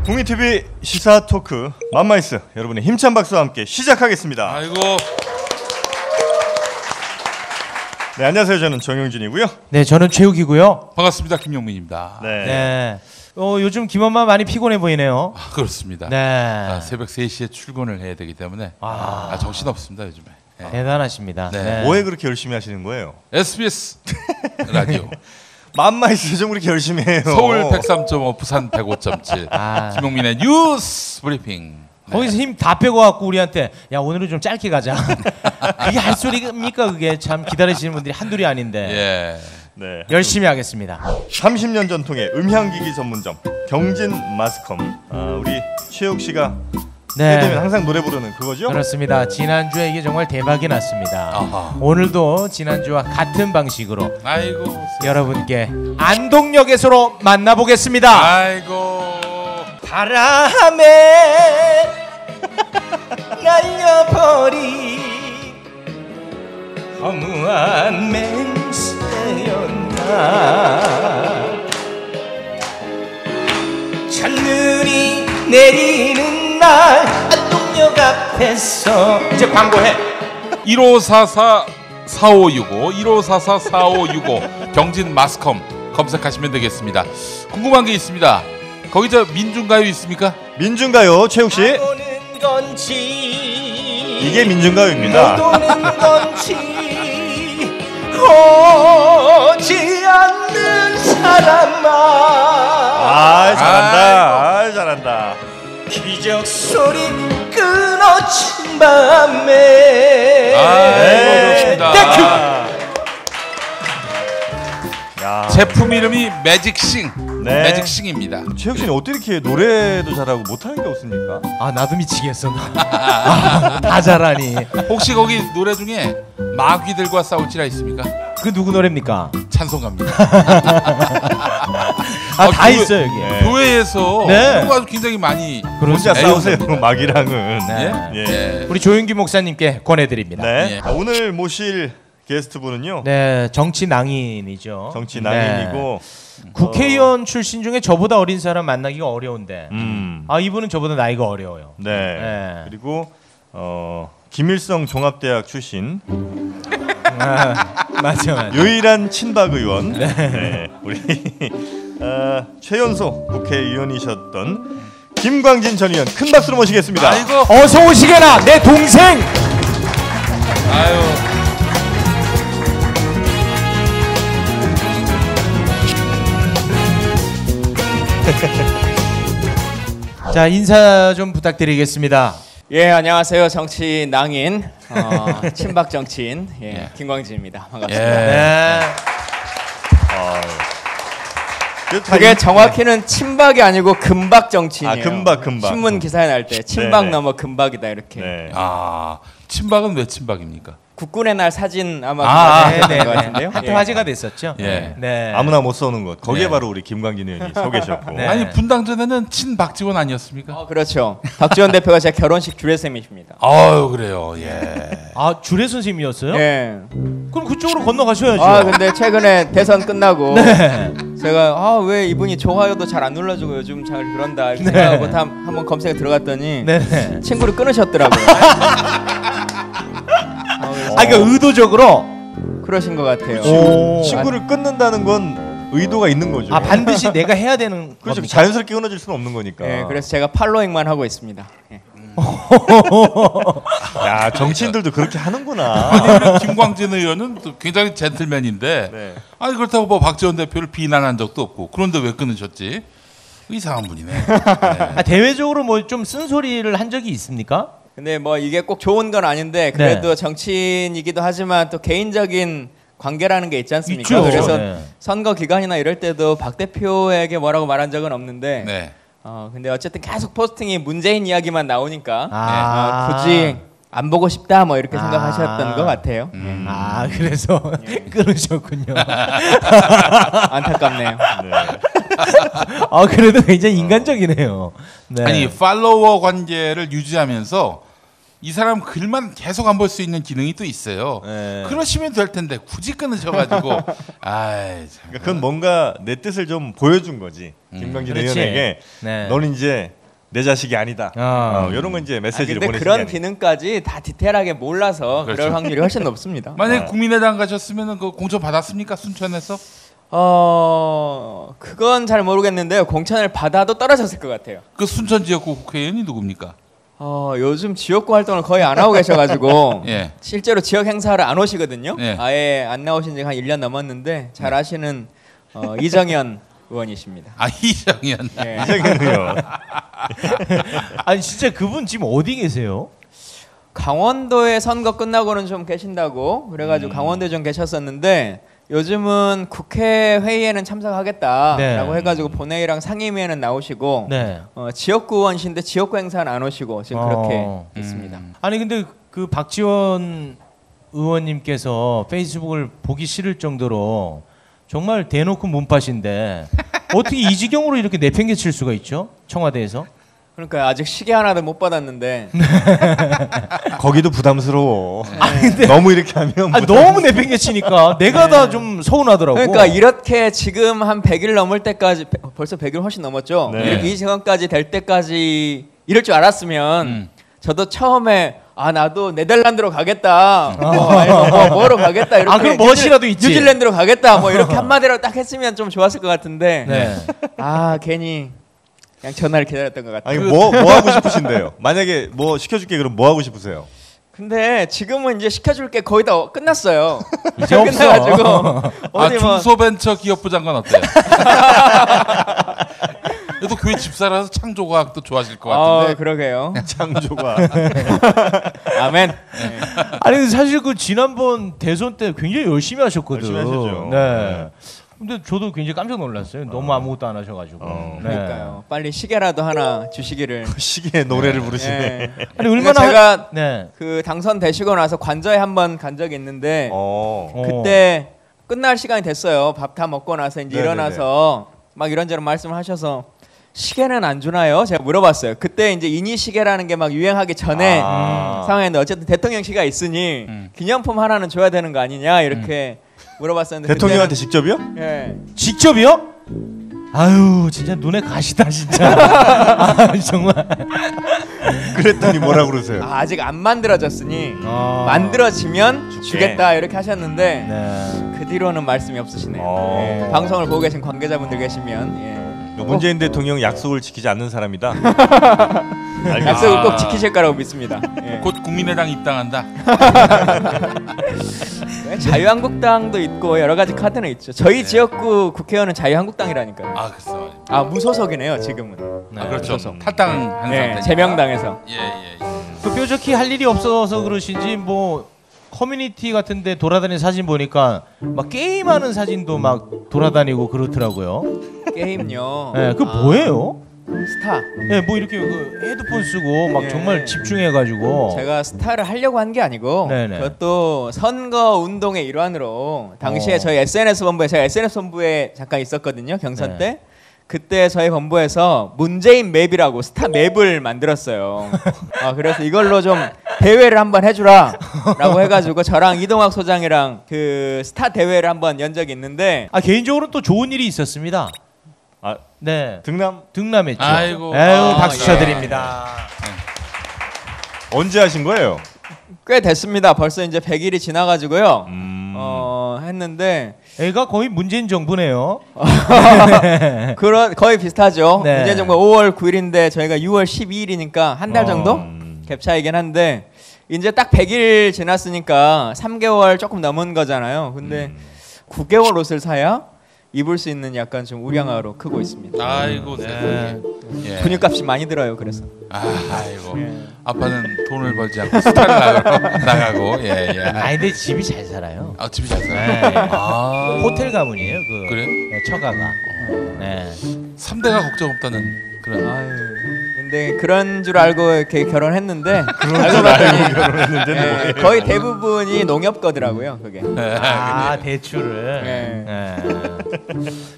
국민TV 시사 토크 맘마이스 여러분의 힘찬 박수와 함께 시작하겠습니다. 아이고. 네, 안녕하세요. 저는 정용진이고요. 네, 저는 최욱이고요. 반갑습니다. 김용민입니다. 네. 요즘 김엄마 많이 피곤해 보이네요. 그렇습니다. 네. 새벽 3시에 출근을 해야 되기 때문에 정신 없습니다 요즘에. 네. 대단하십니다. 네. 뭐에 그렇게 열심히 하시는 거예요? SBS 라디오. 맘마이스 좀 그렇게 열심히 해요. 서울 103.5, 부산 105.7. 김용민의 뉴스 브리핑. 네. 거기서 힘 다 빼고 갖고 우리한테 야 오늘은 좀 짧게 가자. 그게 할 소리입니까? 그게 참 기다리시는 분들이 한둘이 아닌데. 예. 네. 열심히 하겠습니다. 30년 전통의 음향기기 전문점 경진 마스컴. 우리 최욱 씨가 네. 되면 항상 노래 부르는 그거죠? 그렇습니다. 지난주에 이게 정말 대박이 났습니다. 아하. 오늘도 지난주와 같은 방식으로 아이고. 여러분께 안동역에서로 만나보겠습니다. 아이고. 바람에 날려버린 허무한 맹세였나. 첫눈이 내리는 날 안동역 앞에서 이제 광고해. 1544-4565 1544-4565 경진 마스컴 검색하시면 되겠습니다. 궁금한 게 있습니다. 거기 저 민중가요 있습니까? 민중가요 최욱 씨. 건지 이게 민중가요입니다. 못 오는 건지 오지 않는 사람아. 잘한다. 잘한다. 기적 소리 끊어진 밤에. 좋습니다. 야. 제품 이름이 매직싱. 네. 매직싱입니다. 최욱 씨는 어떻게 이렇게 노래도 잘하고 못하는 게 없습니까? 나도 미치겠어. 다 잘하니. 혹시 거기 노래 중에 마귀들과 싸울지라 있습니까? 그 누구 노래입니까? 찬송가입니다. 다 있어요 여기. 네. 교회에서 네. 그런 거 아주 굉장히 많이 혼자 싸우세요. 애용됩니다. 마귀랑은. 네. 예. 예. 우리 조윤기 목사님께 권해드립니다. 네. 예. 오늘 모실 게스트분은요. 네, 정치 낭인이죠. 정치 낭인이고 국회의원 출신 중에 저보다 어린 사람 만나기가 어려운데. 이분은 저보다 나이가 어려워요. 네. 네. 그리고 김일성 종합대학 출신 맞아. 유일한 친박 의원. 네. 우리 최연소 국회의원이셨던 김광진 전 의원 큰 박수로 모시겠습니다. 아이고. 어서 오시게나 내 동생. 아유. 자, 인사 좀 부탁드리겠습니다. 예, 안녕하세요. 정치 낭인, 친박 정치인 김광진입니다. 반갑습니다. 네. 그게 정확히는 친박이 아니고 금박 정치인이에요. 금박. 신문 기사에 날 때 친박 네네. 넘어 금박이다 이렇게. 네. 친박은 왜 친박입니까? 국군의 날 사진 아마 네, 것 같은데요. 한때 화제가 됐었죠. 예. 네. 아무나 못 쏘는 것. 거기에 네. 바로 우리 김광진 의원이 서 계셨고. 네. 아니 분당 전에는 친박지원 아니었습니까? 그렇죠. 박지원 대표가 제 결혼식 주례쌤이십니다. 아유 그래요. 예. 주례 선생님이었어요? 예. 그럼 그쪽으로 건너가셔야죠. 근데 최근에 대선 끝나고 네. 제가 왜 이분이 좋아요도 잘 안 눌러주고 요즘 잘 그런다 이렇게 생각하고 한번 검색에 들어갔더니 네. 친구를 끊으셨더라고요. 그러니까 의도적으로 그러신 것 같아요. 친구를 끊는다는 건 의도가 있는 거죠. 반드시 내가 해야 되는 그렇죠. 겁니까? 자연스럽게 끊어질 수는 없는 거니까. 예, 그래서 제가 팔로잉만 하고 있습니다. 예. 야, 정치인들도 그렇게 하는구나. 아니 김광진 의원은 또 굉장히 젠틀맨인데 네. 아니 그렇다고 뭐 박지원 대표를 비난한 적도 없고 그런데 왜 끊으셨지? 이상한 분이네. 네. 대외적으로 뭐 좀 쓴소리를 한 적이 있습니까? 근데 뭐 이게 꼭 좋은 건 아닌데 그래도 정치인이기도 하지만 또 개인적인 관계라는 게 있지 않습니까? 있죠. 그래서 네. 선거 기간이나 이럴 때도 박 대표에게 뭐라고 말한 적은 없는데 네. 근데 어쨌든 계속 포스팅이 문재인 이야기만 나오니까 아. 굳이 안 보고 싶다 뭐 이렇게 생각하셨던 것 같아요. 아 그래서 끊으셨군요. 안타깝네요. 네. 아 그래도 굉장히 인간적이네요. 네. 아니 팔로워 관계를 유지하면서 이 사람 글만 계속 안 볼 수 있는 기능이 또 있어요. 네. 그러시면 될 텐데 굳이 끊으셔가지고 아이 참. 그러니까 그건 뭔가 내 뜻을 좀 보여준 거지. 김광진 그렇지. 의원에게 네. 너는 이제 내 자식이 아니다. 이런 건 이제 메시지를 근데 보내신 그런 게 아니에요. 기능까지 다 디테일하게 몰라서 그렇죠. 그럴 확률이 훨씬 높습니다. 만약에 국민의당 가셨으면 그 공천 받았습니까? 순천에서? 그건 잘 모르겠는데요. 공천을 받아도 떨어졌을 것 같아요. 그 순천 지역구 국회의원이 누굽니까? 요즘 지역구 활동을 거의 안 하고 계셔가지고 예. 실제로 지역 행사를 안 오시거든요. 예. 아예 안 나오신 지가 한 1년 넘었는데 잘 아시는 이정현 의원이십니다. 아 이정현. 예. 이정현 의원. 아니 진짜 그분 지금 어디 계세요? 강원도에 선거 끝나고는 좀 계신다고 그래가지고 강원도에 좀 계셨었는데 요즘은 국회 회의에는 참석하겠다라고 네. 해가지고 본회의랑 상임위에는 나오시고 네. 지역구 의원이신데 지역구 행사는 안 오시고 지금 그렇게 어. 있습니다. 아니 근데 그 박지원 의원님께서 페이스북을 보기 싫을 정도로 정말 대놓고 문파신데 어떻게 이 지경으로 이렇게 내팽개칠 수가 있죠? 청와대에서? 그러니까 아직 시계 하나도 못 받았는데 거기도 부담스러워. 근데 너무 이렇게 하면 너무 내팽개치니까 내가 다 좀 서운하더라고. 그러니까 이렇게 지금 한 100일 넘을 때까지 벌써 100일 훨씬 넘었죠. 네. 이렇게 이 시간까지 될 때까지 이럴 줄 알았으면 저도 처음에 나도 네덜란드로 가겠다. 아니면 뭐로 가겠다. 이렇게 그럼 멋이라도 있지. 뉴질랜드로 가겠다. 뭐 이렇게 한마디로 딱 했으면 좀 좋았을 것 같은데. 네. 괜히 그냥 전화를 기다렸던 것 같아요. 아니 뭐 하고 싶으신데요? 만약에 뭐 시켜줄게 그럼 뭐 하고 싶으세요? 근데 지금은 이제 시켜줄 게 거의 다 끝났어요. 이제 없어. 끝나가지고 어디 뭐 중소벤처기업부 장관 어때요? 또 교회 집사라서 창조과학도 좋아하실 것 같은데. 그러게요. 창조가. 아멘. 아니 근데 사실 그 지난번 대선 때 굉장히 열심히 하셨거든. 열심히 하셨죠. 네. 근데 저도 굉장히 깜짝 놀랐어요. 너무 아무것도 안 하셔가지고. 네. 그러니까요. 빨리 시계라도 하나 주시기를. 시계 노래를 부르시네. 예. 아니 얼마나 제가 네. 그 당선되시고 나서 관저에 한번 간 적이 있는데 그때 어. 끝날 시간이 됐어요. 밥 다 먹고 나서 이제 네네네. 일어나서 막 이런저런 말씀을 하셔서 시계는 안 주나요? 제가 물어봤어요. 그때 이제 인이 시계라는 게 막 유행하기 전에 상황인데 어쨌든 대통령시가 있으니 기념품 하나는 줘야 되는 거 아니냐 이렇게 물어봤었는데 대통령한테 직접이요? 예. 직접이요? 아유 진짜 눈에 가시다 진짜. 정말. 그랬더니 뭐라 그러세요? 아직 안 만들어졌으니 만들어지면 주겠다 이렇게 하셨는데 네. 그 뒤로는 말씀이 없으시네요. 어. 예. 방송을 보고 계신 관계자분들 계시면 문재인 대통령 약속을 지키지 않는 사람이다. 약속을 꼭 지키실 거라고 믿습니다. 예. 곧 국민의당 입당한다. 자유한국당도 있고 여러 가지 카드는 있죠. 저희 지역구 국회의원은 자유한국당이라니까요. 글쎄요. 무소속이네요 지금은. 그렇죠. 무소속. 탈당한 네, 상태니까. 제명당에서. 예. 그 뾰족히 할 일이 없어서 그러신지 뭐 커뮤니티 같은데 돌아다니는 사진 보니까 막 게임하는 사진도 막 돌아다니고 그렇더라고요. 게임요. 네, 그 뭐예요? 스타. 네, 뭐 이렇게 그 헤드폰 쓰고 막 예. 정말 집중해가지고. 제가 스타를 하려고 한 게 아니고 네네. 그것도 선거 운동의 일환으로 당시에 저희 SNS 본부에 제가 SNS 본부에 잠깐 있었거든요 경선 네. 때. 그때 저희 본부에서 문재인 맵이라고 스타 맵을 만들었어요. 그래서 이걸로 좀 대회를 한번 해주라라고 해가지고 저랑 이동학 소장이랑 그 스타 대회를 한번 연 적이 있는데 개인적으로 또 좋은 일이 있었습니다. 네, 등남했죠. 아이고. 박수 예. 쳐드립니다. 언제 하신 거예요? 꽤 됐습니다. 벌써 이제 100일이 지나가지고요. 했는데 애가 거의 문재인 정부네요. 거의 비슷하죠. 네. 문재인 정부 5월 9일인데 저희가 6월 12일이니까 한 달 정도 갭 차이긴 한데 이제 딱 100일 지났으니까 3개월 조금 넘은 거잖아요. 근데 9개월 옷을 사야 입을 수 있는 약간 좀 우량아로 크고 있습니다. 아이고 세상에. 예. 근육값이 많이 들어요. 그래서. 아이고. 아빠는 돈을 벌지 않고 스타를 나가고. 예. 아니 근데 집이 잘 살아요. 집이 잘 살아요. 네. 호텔 가문이에요. 그래? 네, 처가가. 네. 3대가 걱정 없다는 그런. 근데 그런 줄 알고 이렇게 결혼했는데 그런 줄 알고 결혼했는데 거의 대부분이 농협거더라고요. 그게. 대출을. 네.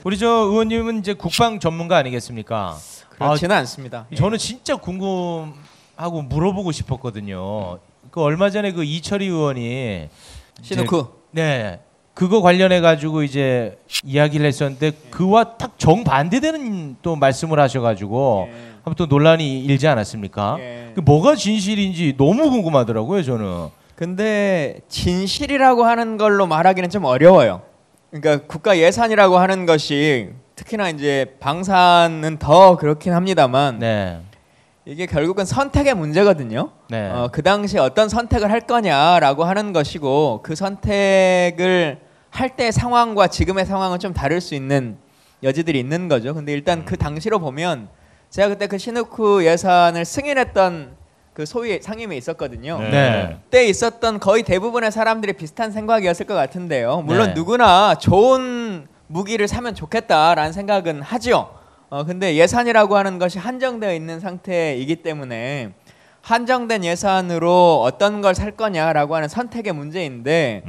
우리 저 의원님은 이제 국방 전문가 아니겠습니까? 그렇지는 않습니다. 저는 진짜 궁금한 하고 물어보고 싶었거든요. 그 얼마 전에 그 이철희 의원이 시누쿠. 네. 그거 관련해 가지고 이제 이야기를 했었는데 그와 딱 정반대되는 또 말씀을 하셔가지고 예. 한번 또 논란이 일지 않았습니까? 예. 그 뭐가 진실인지 너무 궁금하더라고요, 저는. 근데 진실이라고 하는 걸로 말하기는 좀 어려워요. 그러니까 국가 예산이라고 하는 것이 특히나 이제 방산은 더 그렇긴 합니다만 네. 이게 결국은 선택의 문제거든요. 네. 그 당시에 어떤 선택을 할 거냐라고 하는 것이고 그 선택을 할 때의 상황과 지금의 상황은 좀 다를 수 있는 여지들이 있는 거죠. 근데 일단 그 당시로 보면 제가 그때 그 시누쿠 예산을 승인했던 그 소위 상임위에 있었거든요. 네. 네. 그때 있었던 거의 대부분의 사람들이 비슷한 생각이었을 것 같은데요. 물론 네. 누구나 좋은 무기를 사면 좋겠다라는 생각은 하죠. 근데 예산이라고 하는 것이 한정되어 있는 상태이기 때문에 한정된 예산으로 어떤 걸 살 거냐라고 하는 선택의 문제인데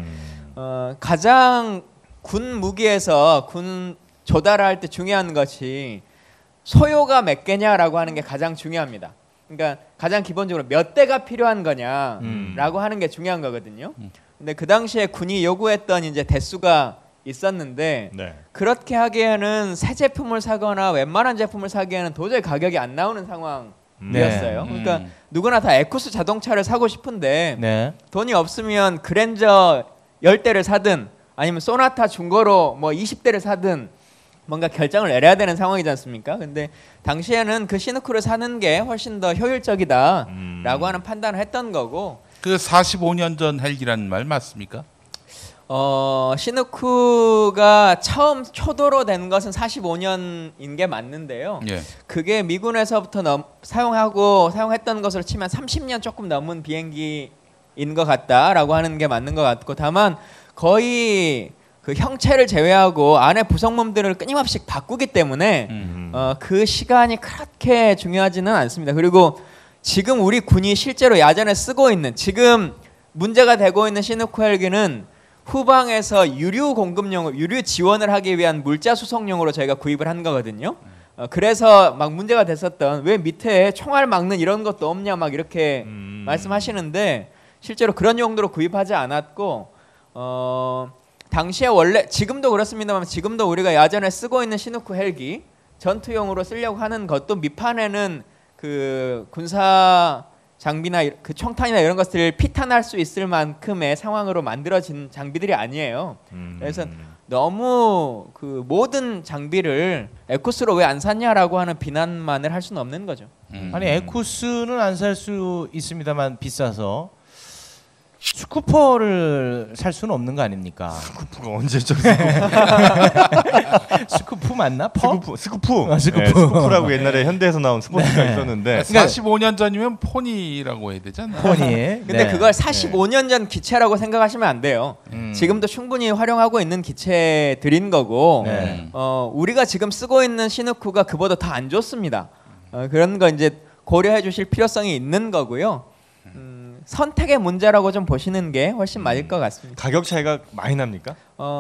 가장 군 무기에서 군 조달할 때 중요한 것이 소요가 몇 개냐라고 하는 게 가장 중요합니다. 그러니까 가장 기본적으로 몇 대가 필요한 거냐라고 하는 게 중요한 거거든요. 근데 그 당시에 군이 요구했던 이제 대수가 있었는데 네. 그렇게 하기에는 새 제품을 사거나 웬만한 제품을 사기에는 도저히 가격이 안 나오는 상황이었어요. 네. 그러니까 누구나 다 에쿠스 자동차를 사고 싶은데 네. 돈이 없으면 그랜저 10대를 사든 아니면 소나타 중고로 뭐 20대를 사든 뭔가 결정을 내려야 되는 상황이지 않습니까? 근데 당시에는 그 시누쿠를 사는 게 훨씬 더 효율적이다라고 하는 판단을 했던 거고 그 45년 전 헬기라는 말 맞습니까? 시누쿠가 처음 초도로 된 것은 45년인 게 맞는데요. 예. 그게 미군에서부터 사용했던 것으로 치면 30년 조금 넘은 비행기인 것 같다라고 하는 게 맞는 것 같고 다만 거의 그 형체를 제외하고 안에 부속품들을 끊임없이 바꾸기 때문에 그 시간이 그렇게 중요하지는 않습니다. 그리고 지금 우리 군이 실제로 야전에 쓰고 있는 지금 문제가 되고 있는 시누쿠 헬기는 후방에서 유류 공급용, 유류 지원을 하기 위한 물자 수송용으로 저희가 구입을 한 거거든요. 그래서 막 문제가 됐었던 왜 밑에 총알 막는 이런 것도 없냐 막 이렇게 말씀하시는데 실제로 그런 용도로 구입하지 않았고 당시에 원래 지금도 그렇습니다만 지금도 우리가 야전에 쓰고 있는 시누쿠 헬기 전투용으로 쓰려고 하는 것도 밑판에는 그 군사 장비나 그 총탄이나 이런 것들을 피탄할 수 있을 만큼의 상황으로 만들어진 장비들이 아니에요. 그래서 너무 그 모든 장비를 에쿠스로 왜 안 샀냐라고 하는 비난만을 할 수는 없는 거죠. 아니 에쿠스는 안 살 수 있습니다만 비싸서 스쿠퍼를 살 수는 없는 거 아닙니까? 스쿠프가 언제죠? 스쿠프 맞나? 퍼? 스쿠프. 스쿠프. 네, 스쿠프라고 옛날에 현대에서 나온 스포츠가 있었는데 45년 전이면 포니라고 해야 되잖아요. 포니. 근데 네. 그걸 45년 전 기체라고 생각하시면 안 돼요. 지금도 충분히 활용하고 있는 기체들인 거고 네. 우리가 지금 쓰고 있는 시누쿠가 그보다 더 안 좋습니다. 그런 거 이제 고려해 주실 필요성이 있는 거고요. 선택의 문제라고 좀 보시는 게 훨씬 맞을 것 같습니다. 가격 차이가 많이 납니까?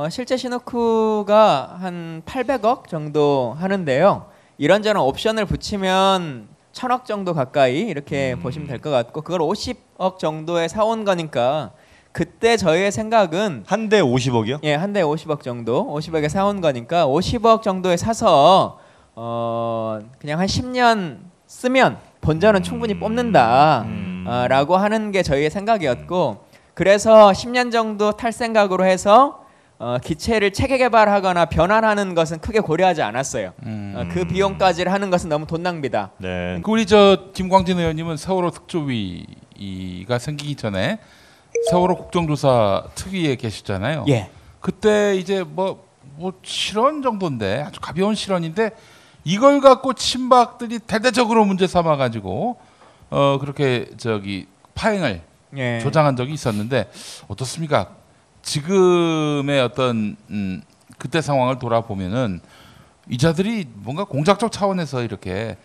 실제 시누쿠가 한 800억 정도 하는데요. 이런저런 옵션을 붙이면 1000억 정도 가까이 이렇게 보시면 될 것 같고 그걸 50억 정도에 사온 거니까 그때 저희의 생각은 한 대 50억이요? 예, 한 대에 50억 정도, 50억에 사온 거니까 50억 정도에 사서 그냥 한 10년 쓰면 본전은 충분히 뽑는다. 라고 하는 게 저희의 생각이었고 그래서 10년 정도 탈 생각으로 해서 기체를 체계 개발하거나 변환하는 것은 크게 고려하지 않았어요. 그 비용까지를 하는 것은 너무 돈 낭비다. 네. 그 우리 저 김광진 의원님은 세월호 특조위가 생기기 전에 세월호 국정조사 특위에 계셨잖아요. 예. 그때 이제 뭐 실언 정도인데 아주 가벼운 실언인데 이걸 갖고 친박들이 대대적으로 문제 삼아 가지고 그렇게 파행을 예. 조장한 적이 있었는데 어떻습니까? 지금의 어떤 그때 상황을 돌아보면은 이자들이 뭔가 공작적 차원에서 이렇게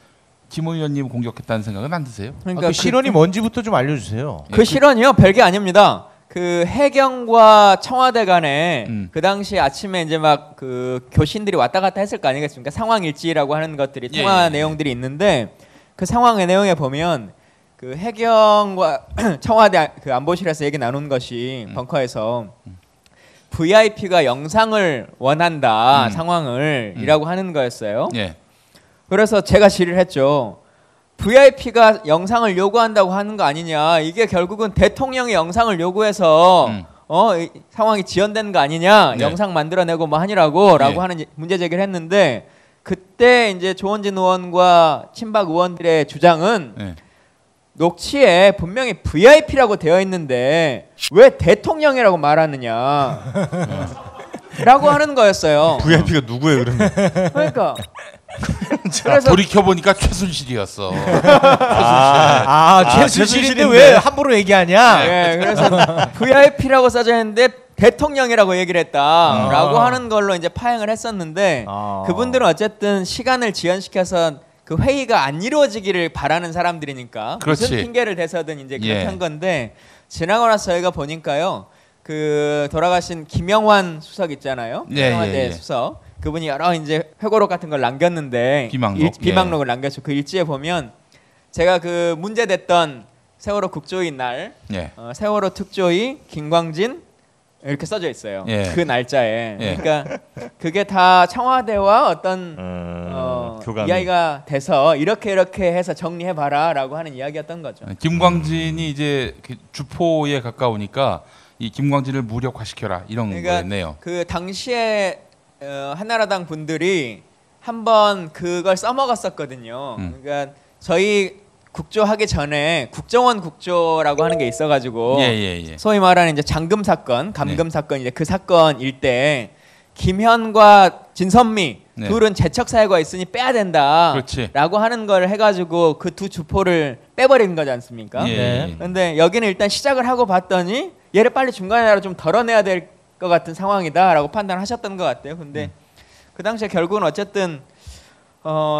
김 의원님 공격했다는 생각은 안 드세요? 그러니까 그 실언이 뭔지부터 좀 알려주세요. 그 실언이요 별게 아닙니다. 그 해경과 청와대 간에 그 당시 아침에 이제 막 그 교신들이 왔다 갔다 했을 거 아니겠습니까? 상황 일지라고 하는 것들이 통화 예. 내용들이 있는데 그 상황의 내용에 보면 그 해경과 청와대 그 안보실에서 얘기 나눈 것이 벙커에서 VIP가 영상을 원한다 상황을 이라고 하는 거였어요. 예. 그래서 제가 질의를 했죠. VIP가 영상을 요구한다고 하는 거 아니냐? 이게 결국은 대통령이 영상을 요구해서 이 상황이 지연된 거 아니냐? 네. 영상 만들어내고 뭐 하니라고라고 네. 하는 문제 제기를 했는데 그때 이제 조원진 의원과 친박 의원들의 주장은 예. 녹취에 분명히 VIP라고 되어 있는데 왜 대통령이라고 말하느냐? 라고 하는 거였어요. VIP가 누구예요 그러면? 그러니까 그래서 돌이켜 보니까 최순실이었어. 최순실인데 왜 함부로 얘기하냐? 예, 그래서 VIP라고 써져 있는데 대통령이라고 얘기를 했다라고 하는 걸로 이제 파행을 했었는데 그분들은 어쨌든 시간을 지연시켜서 그 회의가 안 이루어지기를 바라는 사람들이니까 그렇지. 무슨 핑계를 대서든 이제 그렇게 예. 한 건데 지나고 나서 저희가 보니까요. 그 돌아가신 김영환 수석 있잖아요. 예, 청와대 예, 예. 수석. 그분이 여러 이제 회고록 같은 걸 남겼는데 비망록. 비망록을 남겼죠. 그 일지에 보면 제가 그 문제됐던 세월호 국조위 날 예. 세월호 특조위 김광진 이렇게 써져 있어요. 예. 그 날짜에. 예. 그러니까 그게 다 청와대와 어떤 교감이. 이야기가 돼서 이렇게 해서 정리해봐라라고 하는 이야기였던 거죠. 김광진이 이제 주포에 가까우니까 이 김광진을 무력화시켜라 이런 그러니까 거였네요. 그 당시에 한나라당 분들이 한번 그걸 써먹었었거든요. 그러니까 저희 국조하기 전에 국정원 국조라고 하는 게 있어가지고 예. 소위 말하는 이제 잠금 사건, 감금 사건 이제 그 사건일 때 김현과 진선미 네. 둘은 재척 사유가 있으니 빼야 그렇지. 된다라고 하는 걸 해가지고 그 두 주포를 빼버리는 거지 않습니까? 예. 그런데 여기는 일단 시작을 하고 봤더니 얘를 빨리 중간에 좀 덜어내야 될 것 같은 상황이다라고 판단하셨던 것 같아요. 근데 그 당시에 결국은 어쨌든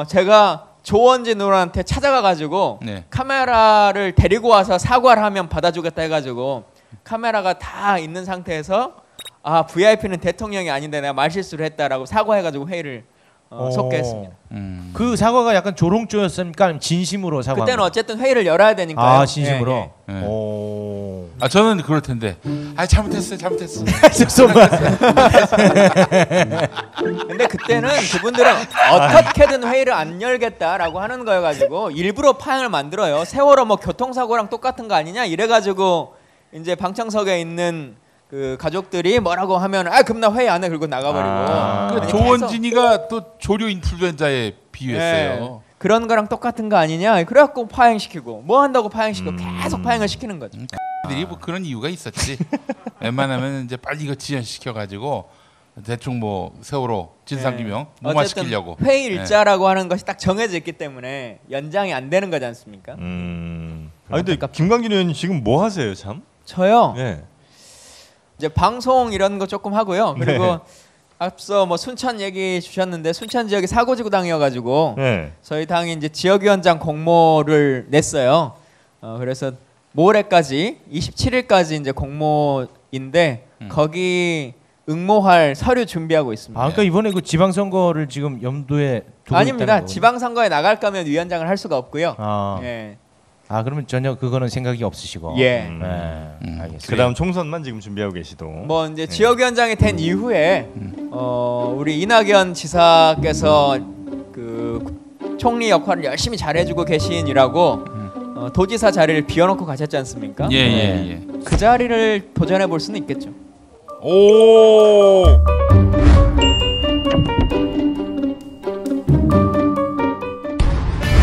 제가 조원진 의원한테 찾아가가지고 네. 카메라를 데리고 와서 사과를 하면 받아주겠다 해가지고 카메라가 다 있는 상태에서 VIP는 대통령이 아닌데 내가 말실수를 했다라고 사과해가지고 회의를 속개했습니다. 그 사과가 약간 조롱조였습니까? 아니면 진심으로 사과? 그때는 어쨌든 회의를 열어야 되니까요. 진심으로. 예, 예. 오. 저는 그럴 텐데. 잘못했어. 근데 그때는 그분들은 어떻게든 회의를 안 열겠다라고 하는 거여가지고 일부러 파행을 만들어요. 세월호 뭐 교통사고랑 똑같은 거 아니냐 이래가지고 이제 방청석에 있는 그 가족들이 뭐라고 하면 그럼 나 회의 안 해 그리고 나가버리고. 그 조원진이가 또 조류 인플루엔자에 비유했어요. 그런 거랑 똑같은 거 아니냐. 그래갖고 파행시키고 뭐 한다고 파행시키고 계속 파행을 시키는 거죠. 들이 뭐 그런 이유가 있었지. 웬만하면 이제 빨리 이거 지연시켜 가지고 대충 뭐 세월호 진상규명 무마시키려고. 어쨌든 회의 일자라고 하는 것이 딱 정해져 있기 때문에 연장이 안 되는 거지 않습니까? 근데 김광진 의원님 지금 뭐 하세요 참? 저요. 네. 이제 방송 이런 거 조금 하고요. 그리고 네. 앞서 뭐 순천 얘기 주셨는데 순천 지역이 사고지구당이어가지고 네. 저희 당이 이제 지역위원장 공모를 냈어요. 그래서 모레까지 27일까지 이제 공모인데 거기 응모할 서류 준비하고 있습니다. 그러니까 이번에 그 지방선거를 지금 염두에 두고 아닙니다. 있다는 거군요. 지방선거에 나갈 거면 위원장을 할 수가 없고요. 예. 그러면 전혀 그거는 생각이 없으시고. 예. 알겠습니다. 그다음 총선만 지금 준비하고 계시도. 뭐 이제 지역위원장이 된 이후에 우리 이낙연 지사께서 그 총리 역할을 열심히 잘해주고 계신이라고 도지사 자리를 비워놓고 가셨지 않습니까? 예. 그 자리를 도전해 볼 수는 있겠죠. 오.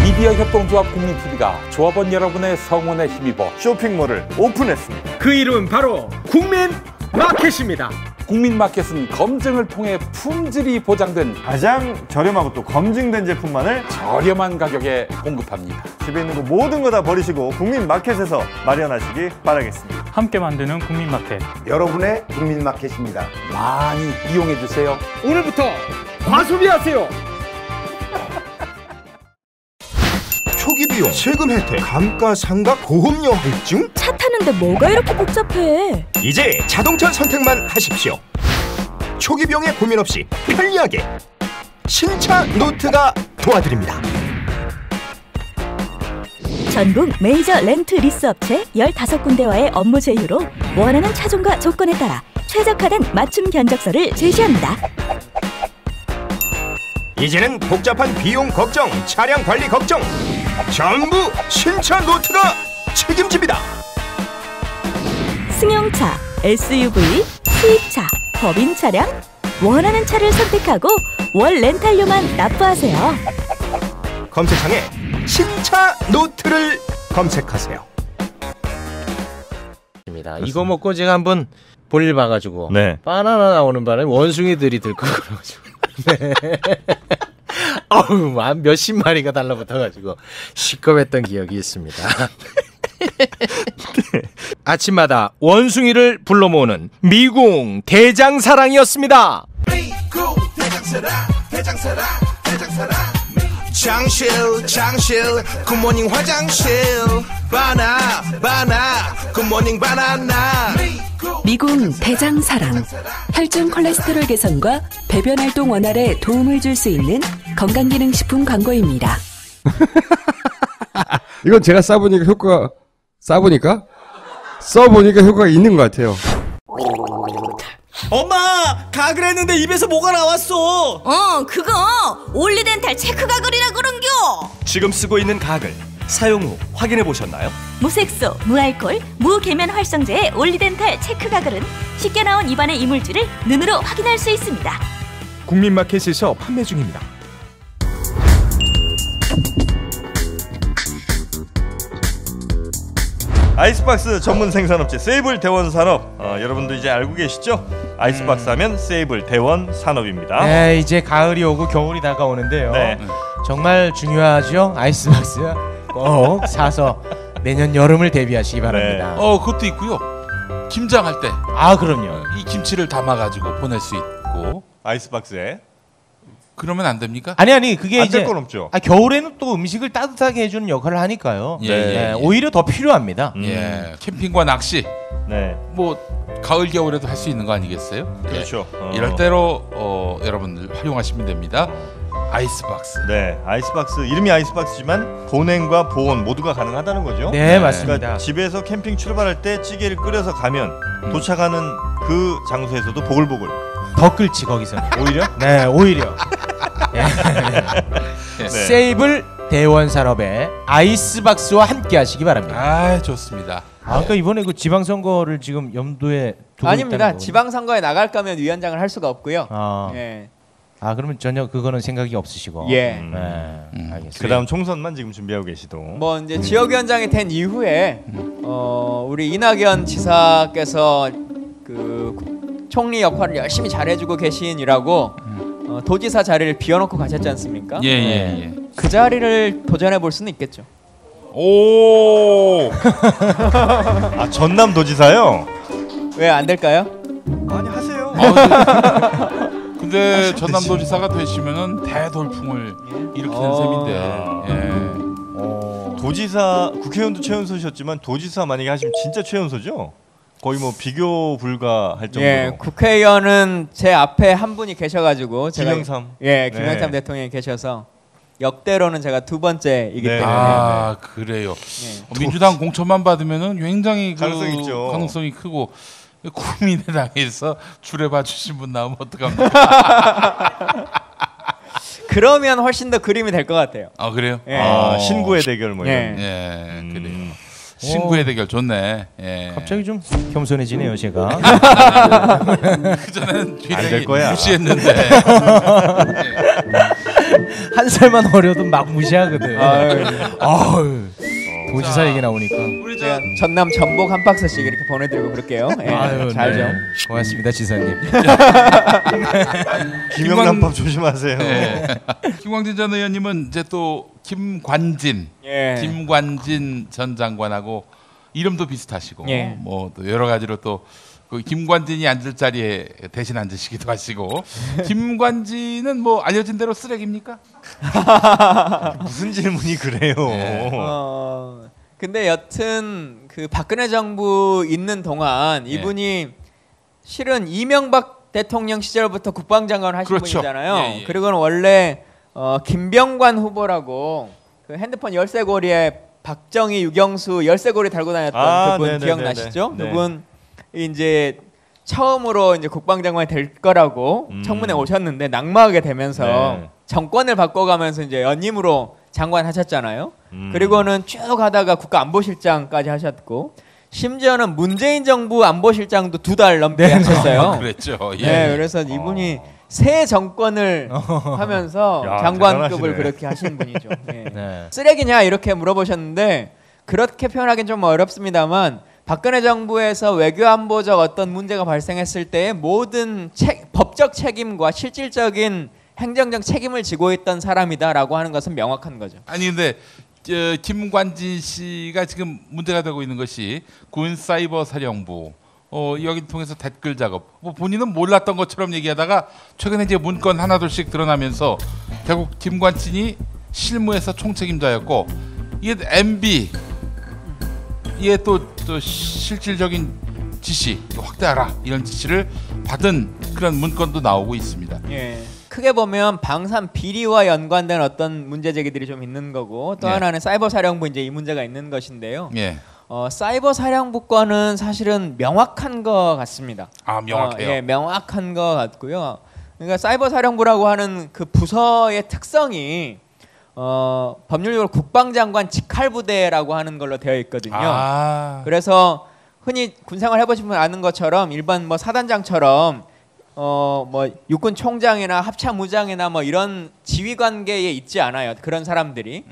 미디어 협동조합 국민TV가 조합원 여러분의 성원에 힘입어 쇼핑몰을 오픈했습니다. 그 이름 바로 국민마켓입니다. 국민마켓은 검증을 통해 품질이 보장된 가장 저렴하고 또 검증된 제품만을 저렴한 가격에 공급합니다. 집에 있는 거 모든 거 다 버리시고 국민마켓에서 마련하시기 바라겠습니다. 함께 만드는 국민마켓. 여러분의 국민마켓입니다. 많이 이용해 주세요. 오늘부터 과소비하세요. 초기 비용, 세금 혜택, 감가상각, 보험료 할증? 차 타는데 뭐가 이렇게 복잡해? 이제 자동차 선택만 하십시오. 초기 비용에 고민 없이 편리하게 신차 노트가 도와드립니다. 전국 메이저 렌트 리스 업체 15군데와의 업무 제휴로 원하는 차종과 조건에 따라 최적화된 맞춤 견적서를 제시합니다. 이제는 복잡한 비용 걱정, 차량 관리 걱정 전부 신차 노트가 책임집니다. 승용차, SUV, 수입차, 법인 차량 원하는 차를 선택하고 월 렌탈료만 납부하세요. 검색창에 신차 노트를 검색하세요. 이거 먹고 제가 한번 볼일 봐가지고 네. 바나나 나오는 바람에 원숭이들이 들고 그래가지고 네. 어우 한 몇십 마리가 달라붙어가지고 시끄럽했던 기억이 있습니다. 아침마다 원숭이를 불러 모으는 미궁 대장사랑이었습니다. 장실 굿모닝 화장실 바나 굿모닝 바나나. 미궁 대장사랑 혈중 콜레스테롤 개선과 배변 활동 원활에 도움을 줄 수 있는 건강기능식품 광고입니다. 이건 제가 써보니까 효과가 있는 것 같아요. 엄마! 가글 했는데 입에서 뭐가 나왔어! 그거 올리덴탈 체크 가글이라 그런겨! 지금 쓰고 있는 가글 사용 후 확인해 보셨나요? 무색소, 무알콜, 무계면 활성제의 올리덴탈 체크 가글은 쉽게 나온 입안의 이물질을 눈으로 확인할 수 있습니다. 국민마켓에서 판매 중입니다. 아이스박스 전문 생산업체 세이블 대원산업, 여러분도 이제 알고 계시죠? 아이스박스 하면 세이블 대원산업입니다. 네, 이제 가을이 오고 겨울이 다가오는데요. 네. 정말 중요하죠. 아이스박스 꼭 사서 내년 여름을 대비하시기 바랍니다. 그것도 있고요. 김장할 때. 그럼요. 이 김치를 담아가지고 보낼 수 있고. 아이스박스에. 그러면 안 됩니까? 아니 그게 안 이제 될 건 없죠. 겨울에는 또 음식을 따뜻하게 해주는 역할을 하니까요. 예. 오히려 더 필요합니다. 예, 캠핑과 낚시. 네. 뭐 가을 겨울에도 할 수 있는 거 아니겠어요? 그렇죠. 이럴 때로 여러분들 활용하시면 됩니다. 아이스박스. 네, 아이스박스 이름이 아이스박스지만 보냉과 보온 모두가 가능하다는 거죠. 네, 맞습니다. 그러니까 집에서 캠핑 출발할 때 찌개를 끓여서 가면 도착하는 그 장소에서도 보글보글. 더 끓지 거기서. 오히려? 네, 오히려. 네. 세이블 대원산업의 아이스박스와 함께하시기 바랍니다. 좋습니다. 그러니까 이번에 그 지방선거를 지금 염두에 두고 아닙니다. 지방선거에 나갈 거면 위원장을 할 수가 없고요. 예. 그러면 전혀 그거는 생각이 없으시고. 예. 알겠습니다. 그다음 총선만 지금 준비하고 계시도. 뭐 이제 지역위원장이 된 이후에 우리 이낙연 지사께서 그 총리 역할을 열심히 잘해주고 계신이라고 도지사 자리를 비워놓고 가셨지 않습니까? 예. 그 자리를 도전해 볼 수는 있겠죠. 오. 전남도지사요? 왜 안 될까요? 아니 하세요. 근데 전남도지사가 되시면은 대돌풍을 일으키는 셈인데. 도지사 국회의원도 최연소셨지만 도지사 만약에 하시면 진짜 최연소죠? 거의 뭐 비교 불가할 정도로. 예, 국회의원은 제 앞에 한 분이 계셔가지고 김영삼. 김영삼 대통령이 계셔서 역대로는 제가 두 번째이기 때문에. 그래요. 민주당 공천만 받으면은 굉장히 가능성이 있죠. 가능성이 크고 국민의당에서 출애봐 주신 분 나오면 어떡합니까? 그러면 훨씬 더 그림이 될 것 같아요. 그래요? 신구의 대결 뭐 이런. 그래요. 신구의 대결 좋네. 갑자기 좀 겸손해지네요, 제가. 그전에는 안 될 거야. 무시했는데. 한 살만 어려도 막 무시하거든. 도지사 얘기 나오니까. 제가 전남 전복 한 박스씩 이렇게 보내드리고 그럴게요. 잘 좀. 고맙습니다, 지사님. 김영란법 조심하세요. 김광진 전 의원님은 이제 또 김관진 전 장관하고 이름도 비슷하시고 뭐 또 여러 가지로 또 그 김관진이 앉을 자리에 대신 앉으시기도 하시고. 김관진은 뭐 알려진 대로 쓰레기입니까? 무슨 질문이 그래요? 근데 여튼 그 박근혜 정부 있는 동안 이분이 실은 이명박 대통령 시절부터 국방장관 하신 분이잖아요. 그리고는 원래 김병관 후보라고 그 핸드폰 열쇠고리에 박정희, 유경수 열쇠고리 달고 다녔던 그분 네네네네. 기억나시죠? 네. 그분 이제 처음으로 이제 국방장관이 될 거라고 청문회 오셨는데 낙마하게 되면서 네. 정권을 바꿔가면서 이제 연임으로 장관 하셨잖아요. 그리고는 쭉 하다가 국가안보실장까지 하셨고 심지어는 문재인 정부 안보실장도 2달 넘게 하셨어요. 그랬죠. 예. 네, 그래서 이분이 새 정권을 하면서 야, 장관급을 대단하시네. 그렇게 하신 분이죠. 예. 네. 쓰레기냐 이렇게 물어보셨는데 그렇게 표현하기는 좀 어렵습니다만 박근혜 정부에서 외교안보적 어떤 문제가 발생했을 때의 모든 법적 책임과 실질적인 행정적 책임을 지고 있던 사람이다라고 하는 것은 명확한 거죠. 아니 근데 김관진 씨가 지금 문제가 되고 있는 것이 군 사이버 사령부 여기 통해서 댓글 작업 뭐 본인은 몰랐던 것처럼 얘기하다가 최근에 이제 문건 하나둘씩 드러나면서 결국 김관진이 실무에서 총책임자였고 이게 MB 이게 또 실질적인 지시 확대하라 이런 지시를 받은 그런 문건도 나오고 있습니다. 예. 크게 보면 방산 비리와 연관된 어떤 문제 제기들이 좀 있는 거고 또 예. 하나는 사이버 사령부 이제 이 문제가 있는 것인데요. 예. 사이버 사령부 건은 사실은 명확한 것 같습니다. 아 명확해요. 예, 명확한 것 같고요. 그러니까 사이버 사령부라고 하는 그 부서의 특성이 법률적으로 국방장관 직할부대라고 하는 걸로 되어 있거든요. 아. 그래서 흔히 군생활 해보신 분 아는 것처럼 일반 뭐 사단장처럼 뭐 육군 총장이나 합참무장이나 뭐 이런 지휘 관계에 있지 않아요. 그런 사람들이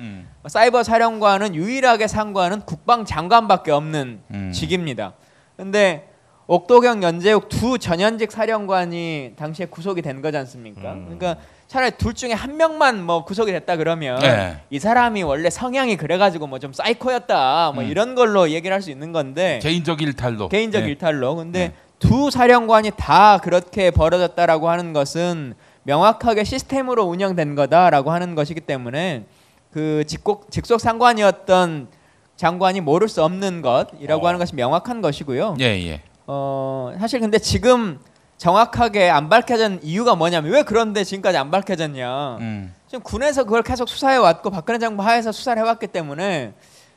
사이버 사령관은 유일하게 상관은 국방장관밖에 없는 직입니다. 근데 옥도경, 연재욱 2 전현직 사령관이 당시에 구속이 된 거지 않습니까? 그러니까 차라리 둘 중에 한 명만 뭐 구속이 됐다 그러면 네. 이 사람이 원래 성향이 그래가지고 뭐 좀 사이코였다 뭐 이런 걸로 얘기를 할 수 있는 건데 개인적 일탈로. 개인적 네. 일탈로. 근데 두 사령관이 다 그렇게 벌어졌다라고 하는 것은 명확하게 시스템으로 운영된 거다라고 하는 것이기 때문에 그 직속 상관이었던 장관이 모를 수 없는 것이라고 하는 것이 명확한 것이고요. 예. 사실 근데 지금 정확하게 안 밝혀진 이유가 뭐냐면 왜 그런데 지금까지 안 밝혀졌냐. 지금 군에서 그걸 계속 수사해 왔고 박근혜 정부 하에서 수사를 해왔기 때문에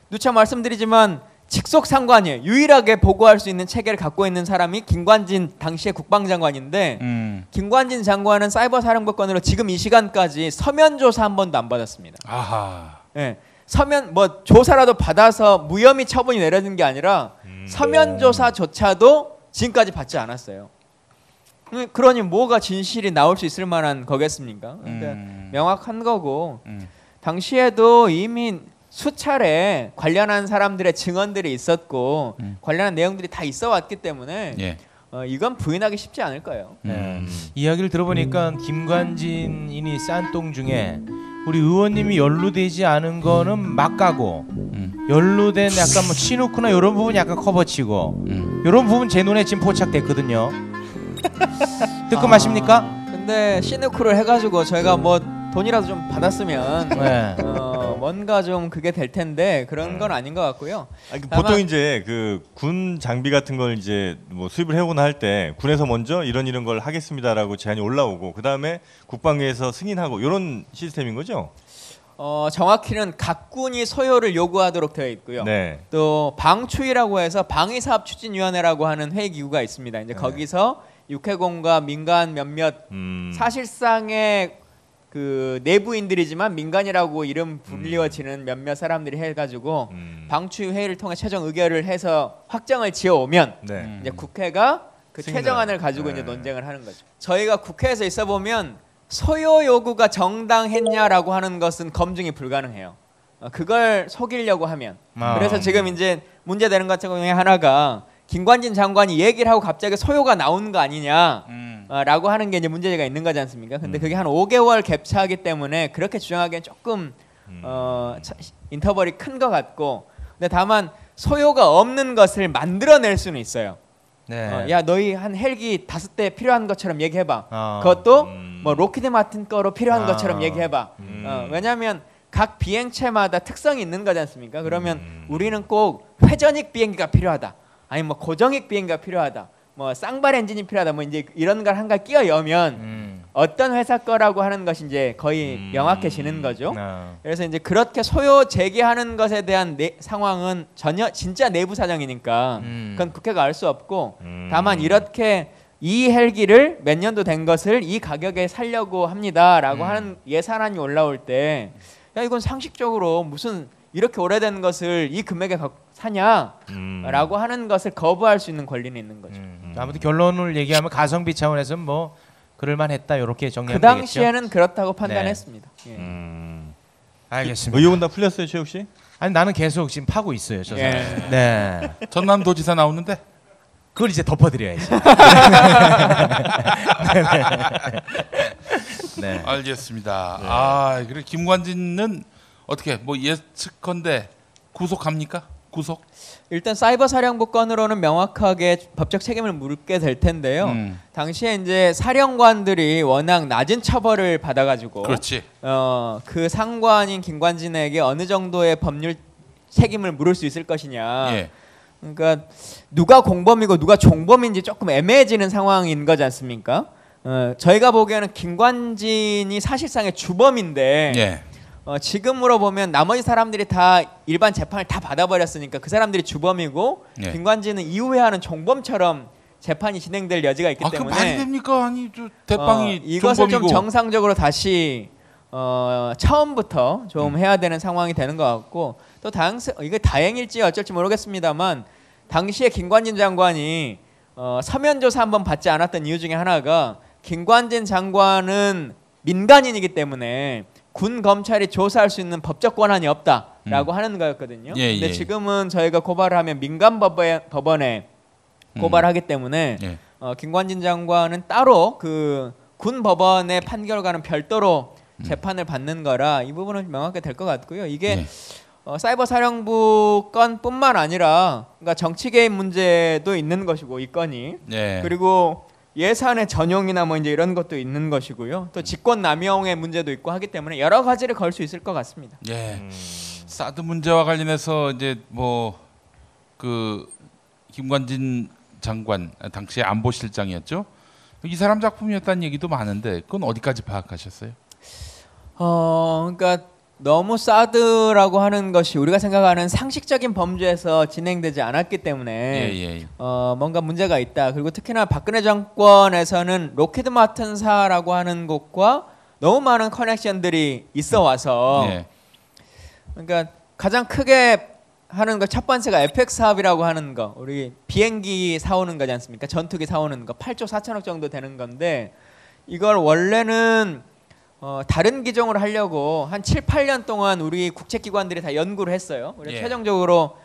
누차 말씀드리지만 직속 상관이에요. 유일하게 보고할 수 있는 체계를 갖고 있는 사람이 김관진 당시의 국방장관인데 김관진 장관은 사이버 사령부 건으로 지금 이 시간까지 서면 조사 한 번도 안 받았습니다. 아하. 네. 서면 뭐 조사라도 받아서 무혐의 처분이 내려진 게 아니라 서면 조사조차도 지금까지 받지 않았어요. 그러니 뭐가 진실이 나올 수 있을 만한 거겠습니까? 그러니까 명확한 거고 당시에도 이미 수차례 관련한 사람들의 증언들이 있었고 관련한 내용들이 다 있어 왔기 때문에 예. 이건 부인하기 쉽지 않을 거예요. 이야기를 들어보니까 김관진인이 싼 똥 중에 우리 의원님이 연루되지 않은 거는 막가고 연루된 약간 뭐 시누크나 이런 부분 약간 커버치고 이런 부분 제 눈에 지금 포착됐거든요. 뜨끔하십니까? 근데 시누크를 해가지고 저희가 뭐 돈이라도 좀 받았으면 네. 뭔가 좀 그게 될 텐데 그런 건 아닌 것 같고요. 보통 이제 그 군 장비 같은 걸 이제 뭐 수입을 해오거나 할 때 군에서 먼저 이런 걸 하겠습니다라고 제안이 올라오고 그 다음에 국방부에서 승인하고 이런 시스템인 거죠? 정확히는 각 군이 소요를 요구하도록 되어 있고요. 네. 또 방추위라고 해서 방위사업추진위원회라고 하는 회의 기구가 있습니다. 이제 거기서 육해공과 민간 몇몇 사실상의 그 내부인들이지만 민간이라고 이름 불리워지는 몇몇 사람들이 해가지고 방추위 회의를 통해 최종 의결을 해서 확정을 지어오면 이제 국회가 그 최종안을 가지고 이제 논쟁을 하는 거죠. 저희가 국회에서 있어 보면 소요 요구가 정당했냐라고 하는 것은 검증이 불가능해요. 그걸 속이려고 하면. 그래서 지금 이제 문제되는 것 중에 하나가 김관진 장관이 얘기를 하고 갑자기 소요가 나온 거 아니냐라고 하는 게 이제 문제가 있는 거지 않습니까? 근데 그게 한 5개월 갭차하기 때문에 그렇게 주장하기엔 조금 인터벌이 큰 것 같고, 근데 다만 소요가 없는 것을 만들어낼 수는 있어요. 네. 야 너희 한 헬기 5대 필요한 것처럼 얘기해봐. 그것도 뭐 로키드 마틴 거로 필요한 것처럼 얘기해봐. 왜냐하면 각 비행체마다 특성이 있는 거지 않습니까? 그러면 우리는 꼭 회전익 비행기가 필요하다. 아니 뭐 고정익 비행기가 필요하다. 뭐 쌍발 엔진이 필요하다. 뭐 이제 이런 걸 한가 끼워 여면 어떤 회사 거라고 하는 것이 이제 거의 명확해지는 거죠. 그래서 이제 그렇게 소요 제기하는 것에 대한 상황은 전혀 진짜 내부 사정이니까 그건 국회가 알 수 없고 다만 이렇게 이 헬기를 몇 년도 된 것을 이 가격에 살려고 합니다라고 하는 예산안이 올라올 때 야 이건 상식적으로 무슨 이렇게 오래된 것을 이 금액에 사냐라고 하는 것을 거부할 수 있는 권리는 있는 거죠. 아무튼 결론을 얘기하면 가성비 차원에서는 뭐 그럴만했다 이렇게 정리하면 그 되겠죠. 당시에는 그렇다고 판단했습니다. 네. 예. 알겠습니다. 의혹은 다 풀렸어요, 최욱 씨? 아니 나는 계속 지금 파고 있어요, 저 사람. 예. 네. 전남도지사 나오는데 그걸 이제 덮어드려야지. 네. 알겠습니다. 아, 그래 김관진은 어떻게 뭐 예측컨대 구속합니까? 구속? 일단 사이버 사령부 건으로는 명확하게 법적 책임을 물게 될 텐데요. 당시에 이제 사령관들이 워낙 낮은 처벌을 받아가지고, 그렇지. 그 상관인 김관진에게 어느 정도의 법률 책임을 물을 수 있을 것이냐. 예. 그러니까 누가 공범이고 누가 종범인지 조금 애매해지는 상황인 거지 않습니까? 저희가 보기에는 김관진이 사실상의 주범인데. 예. 지금으로 보면 나머지 사람들이 다 일반 재판을 다 받아버렸으니까 그 사람들이 주범이고 예. 김관진은 이후에 하는 종범처럼 재판이 진행될 여지가 있기 때문에 그 말이 됩니까? 아니 저 대빵이 이것을 종범이고. 좀 정상적으로 다시 처음부터 좀 해야 되는 상황이 되는 것 같고 또 이게 다행일지 어쩔지 모르겠습니다만 당시에 김관진 장관이 서면 조사 한번 받지 않았던 이유 중에 하나가 김관진 장관은 민간인이기 때문에 군 검찰이 조사할 수 있는 법적 권한이 없다라고 하는 거였거든요. 예, 근데 예. 지금은 저희가 고발을 하면 민간 법원에 고발하기 때문에 예. 김관진 장관은 따로 그 군 법원의 판결과는 별도로 재판을 받는 거라 이 부분은 명확하게 될 것 같고요. 이게 사이버 사령부 건뿐만 아니라 그러니까 정치 개입 문제도 있는 것이고 이 건이 예. 그리고 예산의 전용이나 뭐 이제 이런 것도 있는 것이고요. 또 직권 남용의 문제도 있고 하기 때문에 여러 가지를 걸 수 있을 것 같습니다. 예. 사드 문제와 관련해서 이제 뭐 그 김관진 장관 당시에 안보실장이었죠. 이 사람 작품이었다는 얘기도 많은데 그건 어디까지 파악하셨어요? 그러니까 너무 사드라고 하는 것이 우리가 생각하는 상식적인 범죄에서 진행되지 않았기 때문에 뭔가 문제가 있다. 그리고 특히나 박근혜 정권에서는 로키드 마틴사라고 하는 곳과 너무 많은 커넥션들이 있어 와서 그러니까 가장 크게 하는 거 첫 번째가 FX 사업이라고 하는 거 우리 비행기 사오는 거지 않습니까? 전투기 사오는 거 8조 4천억 정도 되는 건데 이걸 원래는 다른 기종으로 하려고 한 7, 8년 동안 우리 국책기관들이 다 연구를 했어요. 그래서 최종적으로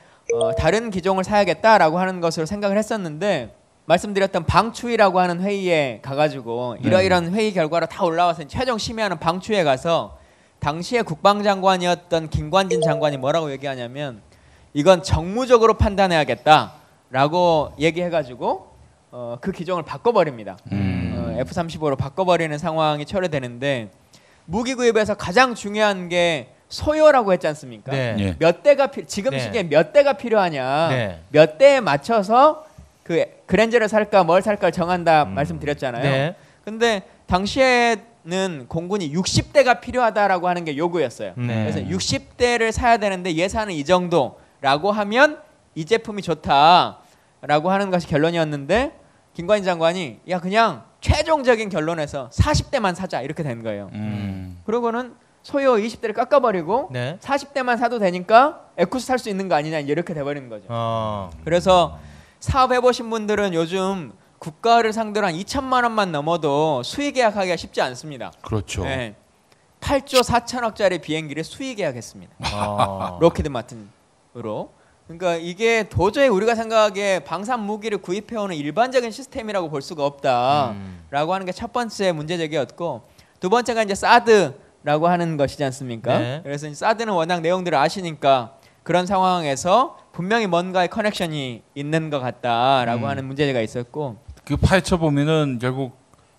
다른 기종을 사야겠다라고 하는 것으로 생각을 했었는데 말씀드렸던 방추위라고 하는 회의에 가가지고 이러이런 회의 결과로 다 올라와서 최종 심의하는 방추위에 가서 당시에 국방장관이었던 김관진 장관이 뭐라고 얘기하냐면 이건 정무적으로 판단해야겠다라고 얘기해가지고 그 기종을 바꿔버립니다. F-35로 바꿔버리는 상황이 초래되는데 무기 구입에서 가장 중요한 게 소요라고 했지 않습니까? 네. 몇 대가 지금 네. 시기에 몇 대가 필요하냐, 네. 몇 대에 맞춰서 그 그랜저를 살까 뭘 살까를 정한다 말씀드렸잖아요. 네. 근데 당시에는 공군이 60대가 필요하다라고 하는 게 요구였어요. 네. 그래서 60대를 사야 되는데 예산은 이 정도라고 하면 이 제품이 좋다라고 하는 것이 결론이었는데 김관진 장관이 야 그냥 최종적인 결론에서 40대만 사자 이렇게 된 거예요. 그러고는 소요 20대를 깎아버리고 40대만 사도 되니까 에쿠스 살 수 있는 거 아니냐 이렇게 돼버리는 거죠. 그래서 사업해보신 분들은 요즘 국가를 상대로 한 2천만 원만 넘어도 수의 계약하기가 쉽지 않습니다. 그렇죠. 네. 8조 4천억짜리 비행기를 수의 계약했습니다. 로키드 마틴으로. 그러니까 이게 도저히 우리가 생각하기에 방산 무기를 구입해오는 일반적인 시스템이라고 볼 수가 없다라고 하는 게 첫 번째 문제 제기였고 두 번째가 이제 사드라고 하는 것이지 않습니까? 네. 그래서 사드는 워낙 내용들을 아시니까 그런 상황에서 분명히 뭔가의 커넥션이 있는 것 같다라고 하는 문제가 있었고 그 파헤쳐 보면은 결국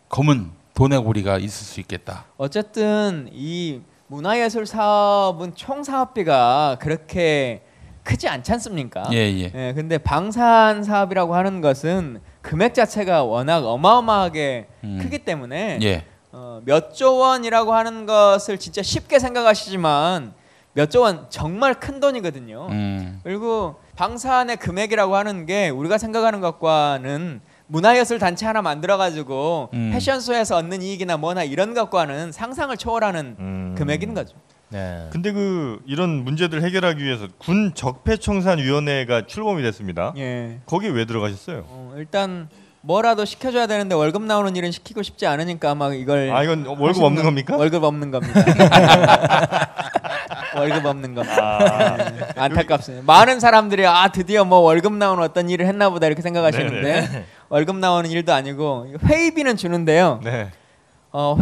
검은 돈의 고리가 있을 수 있겠다. 어쨌든 이 문화예술 사업은 총 사업비가 그렇게 크지 않지 않습니까? 예. 근데 방산 사업이라고 하는 것은 금액 자체가 워낙 어마어마하게 크기 때문에 몇 조 원이라고 하는 것을 진짜 쉽게 생각하시지만 몇 조 원 정말 큰 돈이거든요. 그리고 방사안의 금액이라고 하는 게 우리가 생각하는 것과는 문화예술 단체 하나 만들어가지고 패션쇼에서 얻는 이익이나 뭐나 이런 것과는 상상을 초월하는 금액인 거죠. 네. 근데 이런 문제들 해결하기 위해서 군 적폐청산위원회가 출범이 됐습니다. 예. 거기 왜 들어가셨어요? 일단 뭐라도 시켜줘야 되는데 월급 나오는 일은 시키고 싶지 않으니까 막 이걸. 이건 월급 없는 겁니까? 월급 없는 겁니다. 월급 없는 겁니다. 네. 안타깝습니다. 많은 사람들이 드디어 뭐 월급 나오는 어떤 일을 했나 보다 이렇게 생각하시는데 네네. 월급 나오는 일도 아니고 회의비는 주는데요. 네.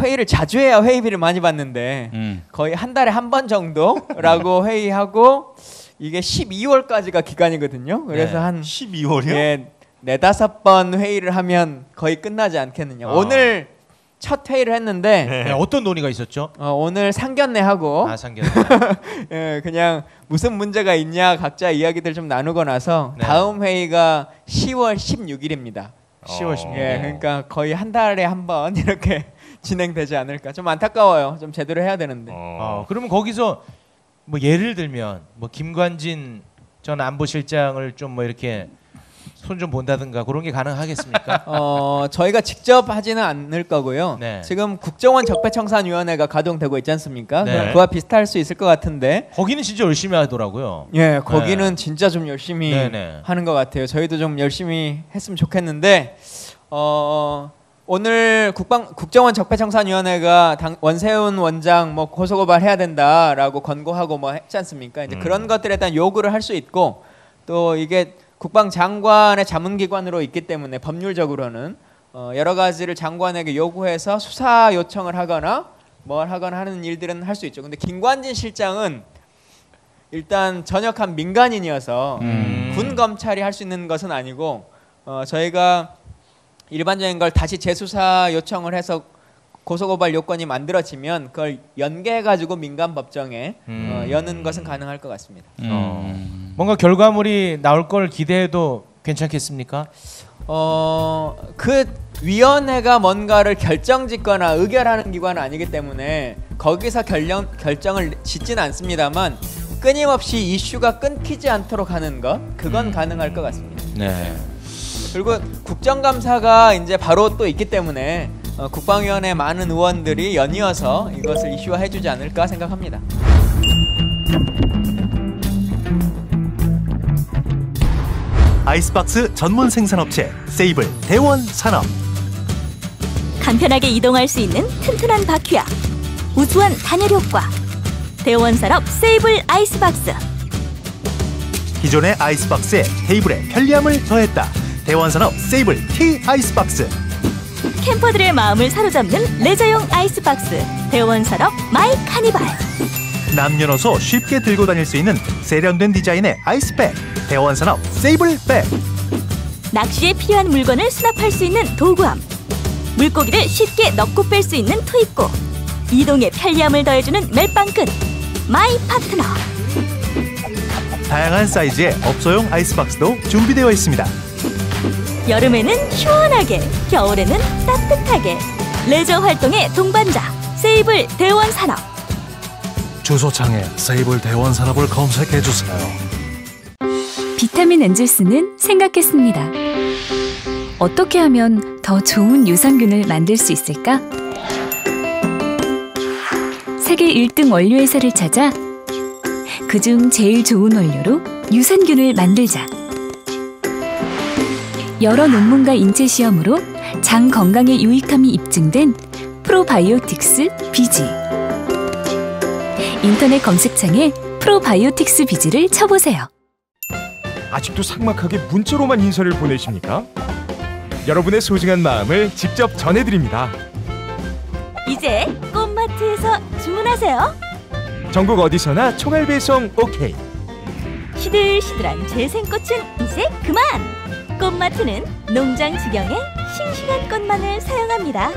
회의를 자주 해야 회의비를 많이 받는데 거의 한 달에 한 번 정도라고 회의하고 이게 12월까지가 기간이거든요. 그래서 네. 한 12월이요? 예, 4-5번 회의를 하면 거의 끝나지 않겠느냐. 오늘 첫 회의를 했는데 네, 어떤 논의가 있었죠? 오늘 상견례하고 상견례. 예, 그냥 무슨 문제가 있냐 각자 이야기들 좀 나누고 나서 다음 회의가 10월 16일입니다. 10월 16일. 예, 그러니까 거의 한 달에 한 번 이렇게 진행되지 않을까. 좀 안타까워요. 좀 제대로 해야 되는데. 그러면 거기서 뭐 예를 들면 뭐 김관진 전 안보실장을 좀 뭐 이렇게 손 좀 본다든가 그런 게 가능하겠습니까? 저희가 직접 하지는 않을 거고요. 네. 지금 국정원 적폐청산위원회가 가동되고 있지 않습니까? 네. 그와 비슷할 수 있을 것 같은데. 거기는 진짜 열심히 하더라고요. 예, 거기는 진짜 좀 열심히 하는 것 같아요. 저희도 좀 열심히 했으면 좋겠는데 오늘 국정원 적폐청산위원회가 원세훈 원장 뭐 고소고발 해야 된다라고 권고하고 뭐 했지 않습니까? 이제 그런 것들에 대한 요구를 할 수 있고 또 이게 국방장관의 자문기관으로 있기 때문에 법률적으로는 여러 가지를 장관에게 요구해서 수사 요청을 하거나 뭘 하거나 하는 일들은 할 수 있죠. 근데 김관진 실장은 일단 전역한 민간인이어서 군 검찰이 할 수 있는 것은 아니고 저희가 일반적인 걸 다시 재수사 요청을 해서 고소고발 요건이 만들어지면 그걸 연계해가지고 민간 법정에 여는 것은 가능할 것 같습니다. 뭔가 결과물이 나올 걸 기대해도 괜찮겠습니까? 그 위원회가 뭔가를 결정짓거나 의결하는 기관은 아니기 때문에 거기서 결정을 짓지는 않습니다만 끊임없이 이슈가 끊기지 않도록 하는 것 그건 가능할 것 같습니다. 네. 그리고 국정감사가 이제 바로 또 있기 때문에 국방위원회 많은 의원들이 연이어서 이것을 이슈화해주지 않을까 생각합니다. 아이스박스 전문 생산업체 세이블 대원산업. 간편하게 이동할 수 있는 튼튼한 바퀴와 우수한 단열 효과. 대원산업 세이블 아이스박스. 기존의 아이스박스에 테이블에 편리함을 더했다. 대원산업 세이블 T 아이스박스. 캠퍼들의 마음을 사로잡는 레저용 아이스박스. 대원산업 마이 카니발. 남녀노소 쉽게 들고 다닐 수 있는 세련된 디자인의 아이스백. 대원산업 세이블백. 낚시에 필요한 물건을 수납할 수 있는 도구함. 물고기를 쉽게 넣고 뺄 수 있는 투입구. 이동에 편리함을 더해주는 멜빵끈. 마이 파트너. 다양한 사이즈의 업소용 아이스박스도 준비되어 있습니다. 여름에는 시원하게, 겨울에는 따뜻하게. 레저 활동의 동반자 세이블 대원산업. 주소창에 세이블 대원산업을 검색해주세요. 비타민 엔젤스는 생각했습니다. 어떻게 하면 더 좋은 유산균을 만들 수 있을까? 세계 1등 원료회사를 찾아 그중 제일 좋은 원료로 유산균을 만들자. 여러 논문과 인체 시험으로 장 건강에 유익함이 입증된 프로바이오틱스 비지. 인터넷 검색창에 프로바이오틱스 비지를 쳐보세요. 아직도 삭막하게 문자로만 인사를 보내십니까? 여러분의 소중한 마음을 직접 전해드립니다. 이제 꽃마트에서 주문하세요. 전국 어디서나 총알 배송 오케이. 시들시들한 재생꽃은 이제 그만. 꽃마트는 농장 지경의 싱싱한 꽃만을 사용합니다.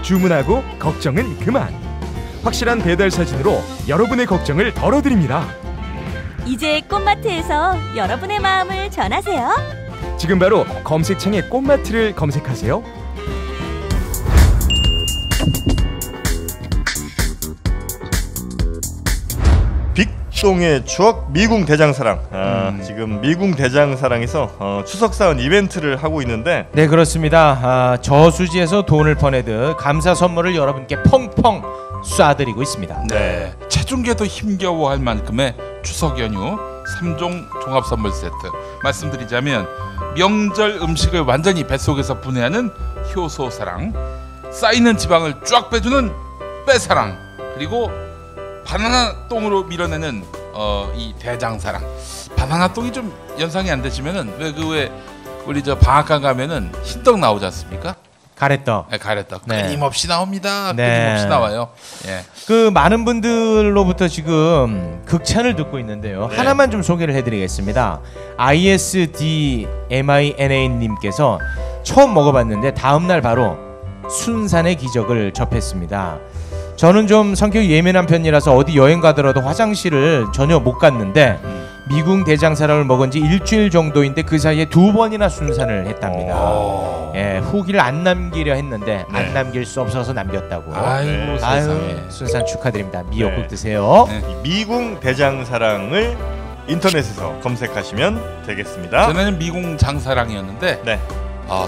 주문하고 걱정은 그만. 확실한 배달 사진으로 여러분의 걱정을 덜어드립니다. 이제 꽃마트에서 여러분의 마음을 전하세요. 지금 바로 검색창에 꽃마트를 검색하세요. 율동의 추억 미궁 대장사랑. 지금 미궁 대장사랑에서 추석사은 이벤트를 하고 있는데 네, 그렇습니다. 저수지에서 돈을 퍼내듯 감사 선물을 여러분께 펑펑 쏴드리고 있습니다. 네, 체중계도 힘겨워할 만큼의 추석 연휴 3종 종합 선물 세트 말씀드리자면 명절 음식을 완전히 뱃속에서 분해하는 효소사랑, 쌓이는 지방을 쫙 빼주는 빼사랑, 그리고 바나나 똥으로 밀어내는 이 대장사랑. 바나나 똥이 좀 연상이 안 되시면은 왜 우리 저 방앗간 가면은 흰떡 나오지 않습니까? 가래떡. 네, 가래떡. 네. 끊임없이 나옵니다. 네. 끊임없이 나와요. 예. 그 많은 분들로부터 지금 극찬을 듣고 있는데요. 네. 하나만 좀 소개를 해드리겠습니다. ISDMINA님께서 처음 먹어봤는데 다음날 바로 순산의 기적을 접했습니다. 저는 좀 성격이 예민한 편이라서 어디 여행 가더라도 화장실을 전혀 못 갔는데 미궁 대장사랑을 먹은 지 일주일 정도인데 그 사이에 2번이나 순산을 했답니다. 예, 후기를 안 남기려 했는데 안 남길 수 없어서 남겼다고. 아이고, 세상에. 순산 축하드립니다. 미역국 드세요. 미궁 대장사랑을 인터넷에서 검색하시면 되겠습니다. 전에는 미궁 장사랑이었는데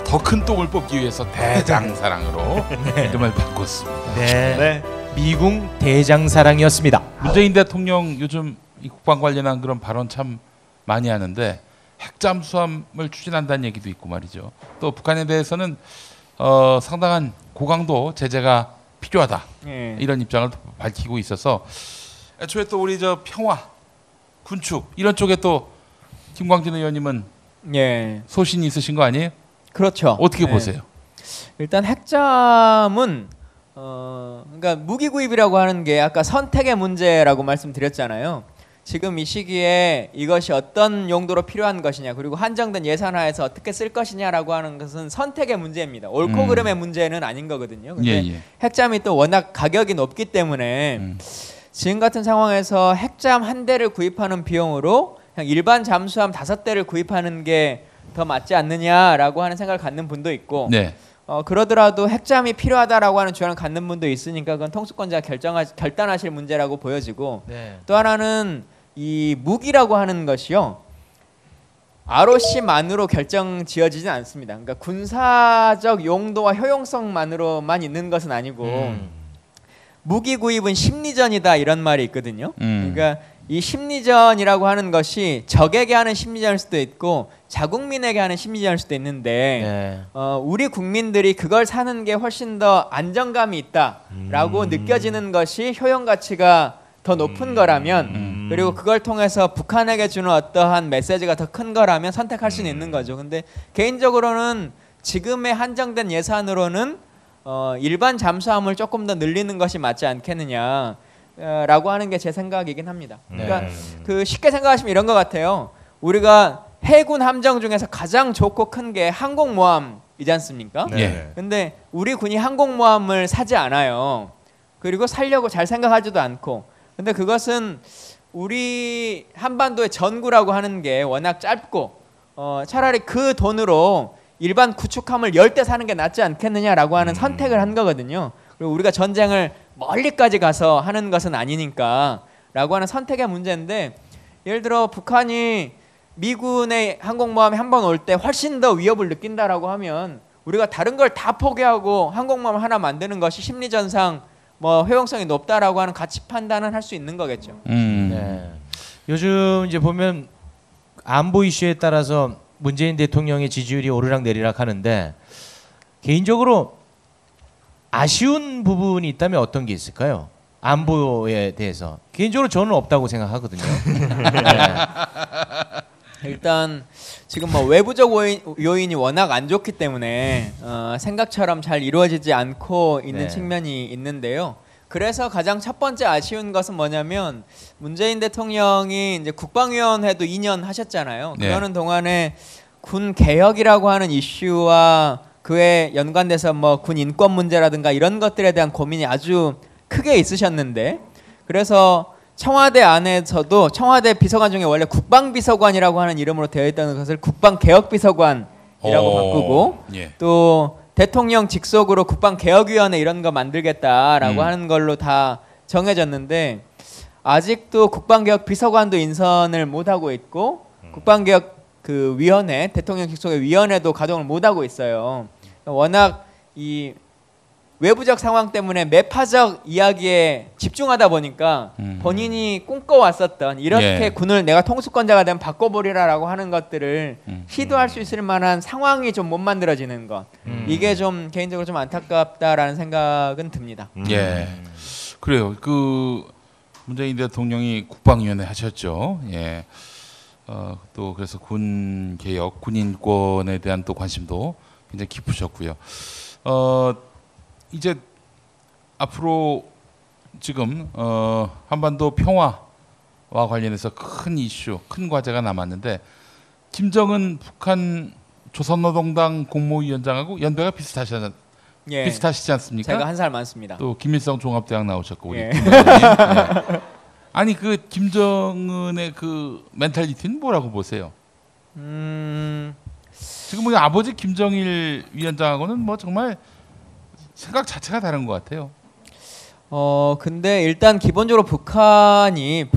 더 큰 똥을 뽑기 위해서 대장사랑으로 이름을 바꿨습니다. 네. 미궁 대장사랑이었습니다. 문재인 대통령 요즘 이 국방 관련한 그런 발언 참 많이 하는데 핵잠수함을 추진한다는 얘기도 있고 말이죠. 또 북한에 대해서는 상당한 고강도 제재가 필요하다. 이런 입장을 밝히고 있어서 애초에 또 우리 저 평화, 군축 이런 쪽에 또 김광진 의원님은 소신이 있으신 거 아니에요? 그렇죠. 어떻게 보세요? 일단 핵잠은 그러니까 무기 구입이라고 하는 게 아까 선택의 문제라고 말씀드렸잖아요. 지금 이 시기에 이것이 어떤 용도로 필요한 것이냐, 그리고 한정된 예산하에서 어떻게 쓸 것이냐라고 하는 것은 선택의 문제입니다. 옳고 그름의 문제는 아닌 거거든요. 근데 핵잠이 또 워낙 가격이 높기 때문에 지금 같은 상황에서 핵잠 한 대를 구입하는 비용으로 그냥 일반 잠수함 5대를 구입하는 게 더 맞지 않느냐라고 하는 생각을 갖는 분도 있고, 그러더라도 핵잠이 필요하다라고 하는 주장을 갖는 분도 있으니까 그건 통수권자가 결단하실 문제라고 보여지고, 또 하나는 이 무기라고 하는 것이요, ROC만으로 결정 지어지진 않습니다. 그러니까 군사적 용도와 효용성만으로만 있는 것은 아니고 무기 구입은 심리전이다 이런 말이 있거든요. 그러니까 이 심리전이라고 하는 것이 적에게 하는 심리전일 수도 있고 자국민에게 하는 심리전일 수도 있는데 우리 국민들이 그걸 사는 게 훨씬 더 안정감이 있다라고 느껴지는 것이 효용 가치가 더 높은 거라면, 그리고 그걸 통해서 북한에게 주는 어떠한 메시지가 더 큰 거라면 선택할 수는 있는 거죠. 근데 개인적으로는 지금의 한정된 예산으로는 일반 잠수함을 조금 더 늘리는 것이 맞지 않겠느냐 라고 하는 게 제 생각이긴 합니다. 그러니까 그 쉽게 생각하시면 이런 것 같아요. 우리가 해군 함정 중에서 가장 좋고 큰 게 항공모함이지 않습니까? 근데 우리 군이 항공모함을 사지 않아요. 그리고 살려고 잘 생각하지도 않고. 근데 그것은 우리 한반도의 전구라고 하는 게 워낙 짧고 차라리 그 돈으로 일반 구축함을 10대 사는 게 낫지 않겠느냐라고 하는 선택을 한 거거든요. 그리고 우리가 전쟁을 멀리까지 가서 하는 것은 아니니까 라고 하는 선택의 문제인데, 예를 들어 북한이 미군의 항공모함이 한 번 올 때 훨씬 더 위협을 느낀다라고 하면 우리가 다른 걸 다 포기하고 항공모함 하나 만드는 것이 심리전상 뭐 효용성이 높다라고 하는 가치 판단은 할 수 있는 거겠죠. 요즘 이제 보면 안보 이슈에 따라서 문재인 대통령의 지지율이 오르락내리락 하는데, 개인적으로 아쉬운 부분이 있다면 어떤 게 있을까요? 안보에 대해서 개인적으로 저는 없다고 생각하거든요. 일단 지금 뭐 외부적 요인이 워낙 안 좋기 때문에 생각처럼 잘 이루어지지 않고 있는 측면이 있는데요. 그래서 가장 첫 번째 아쉬운 것은 뭐냐면, 문재인 대통령이 이제 국방위원회도 2년 하셨잖아요. 그러는 동안에 군 개혁이라고 하는 이슈와 그에 연관돼서 뭐 군 인권 문제라든가 이런 것들에 대한 고민이 아주 크게 있으셨는데, 그래서 청와대 안에서도 청와대 비서관 중에 원래 국방비서관이라고 하는 이름으로 되어 있다는 것을 국방개혁비서관이라고 바꾸고, 또 대통령 직속으로 국방개혁위원회 이런 거 만들겠다라고 하는 걸로 다 정해졌는데, 아직도 국방개혁 비서관도 인선을 못 하고 있고 국방개혁 그 위원회, 대통령 직속의 위원회도 가동을 못 하고 있어요. 워낙 이 외부적 상황 때문에 매파적 이야기에 집중하다 보니까 본인이 꿈꿔왔었던 이렇게 예. 군을 내가 통수권자가 되면 바꿔보리라라고 하는 것들을 시도할 수 있을 만한 상황이 좀 못 만들어지는 것. 이게 좀 개인적으로 좀 안타깝다라는 생각은 듭니다. 예, 그래요. 그 문재인 대통령이 국방위원회 하셨죠. 예. 또 그래서 군 개혁, 군 인권에 대한 또 관심도 굉장히 깊으셨고요. 이제 앞으로 지금 한반도 평화와 관련해서 큰 이슈, 큰 과제가 남았는데 김정은 북한 조선노동당 공모위원장하고 연배가 예. 비슷하시지 않습니까? 제가 한 살 많습니다. 또 김일성 종합대학 나오셨고 우리 예. 김 의원님. 예. 아니 그 김정은의 그 멘탈리티는 뭐라고 보세요? 지금 우리 아버지 김정일 위원장하고는 뭐 정말 생각 자체가 다른 것 같아요. 근데 일단 기본적으로 북한의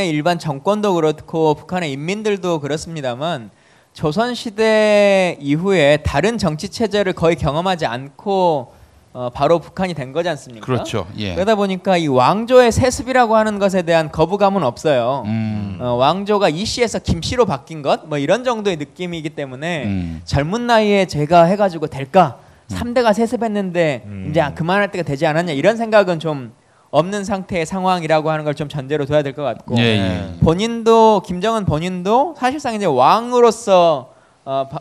일반 정권도 그렇고 북한의 인민들도 그렇습니다만 조선시대 이후에 다른 정치 체제를 거의 경험하지 않고 바로 북한이 된 거지 않습니까? 그렇죠. 예. 그러다 보니까 이 왕조의 세습이라고 하는 것에 대한 거부감은 없어요. 왕조가 이씨에서 김씨로 바뀐 것 뭐 이런 정도의 느낌이기 때문에 젊은 나이에 제가 해가지고 될까? 3대가 세습했는데 이제 그만할 때가 되지 않았냐 이런 생각은 좀 없는 상태의 상황이라고 하는 걸 좀 전제로 둬야 될 것 같고 본인도 김정은 본인도 사실상 이제 왕으로서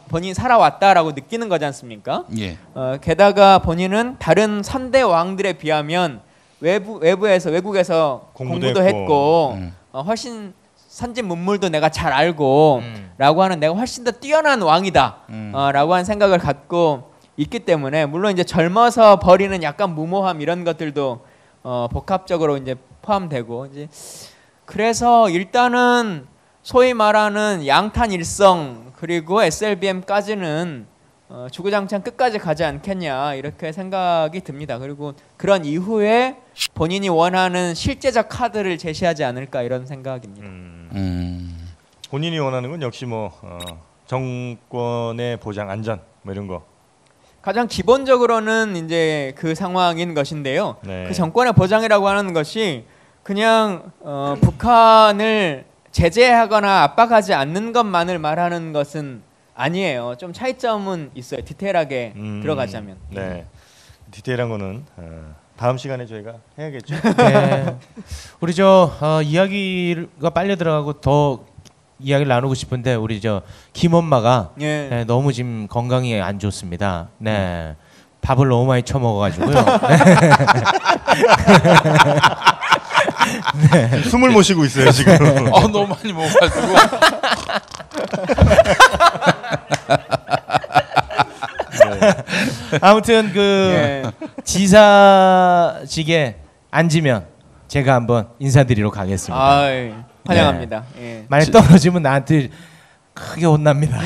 본인이 살아왔다라고 느끼는 거지 않습니까? 예. 게다가 본인은 다른 선대 왕들에 비하면 외국에서 공부도 했고 훨씬 선진 문물도 내가 잘 알고 라고 하는 내가 훨씬 더 뛰어난 왕이다 라고 하는 생각을 갖고 있기 때문에 물론 이제 젊어서 버리는 약간 무모함 이런 것들도 복합적으로 이제 포함되고 이제 그래서 일단은 소위 말하는 양탄 일성 그리고 SLBM까지는 주구장창 끝까지 가지 않겠냐 이렇게 생각이 듭니다. 그리고 그런 이후에 본인이 원하는 실제적 카드를 제시하지 않을까 이런 생각입니다. 본인이 원하는 건 역시 뭐 정권의 보장, 안전 뭐 이런 거. 가장 기본적으로는 이제 그 상황인 것인데요. 네. 그 정권의 보장이라고 하는 것이 그냥 북한을 제재하거나 압박하지 않는 것만을 말하는 것은 아니에요. 좀 차이점은 있어요. 디테일하게 들어가자면. 네. 디테일한 거는 다음 시간에 저희가 해야겠죠. 네. 우리 이야기가 빨려 들어가고 더 이야기를 나누고 싶은데 우리 김엄마가 네, 너무 지금 건강이 안 좋습니다. 네. 밥을 너무 많이 처먹어가지고요. 네. 숨을 못 쉬고 있어요 지금. 너무 많이 먹어가지고. 네. 아무튼 지사직에 앉으면 제가 한번 인사드리러 가겠습니다. 환영합니다. 네. 만약 떨어지면 나한테 크게 혼납니다.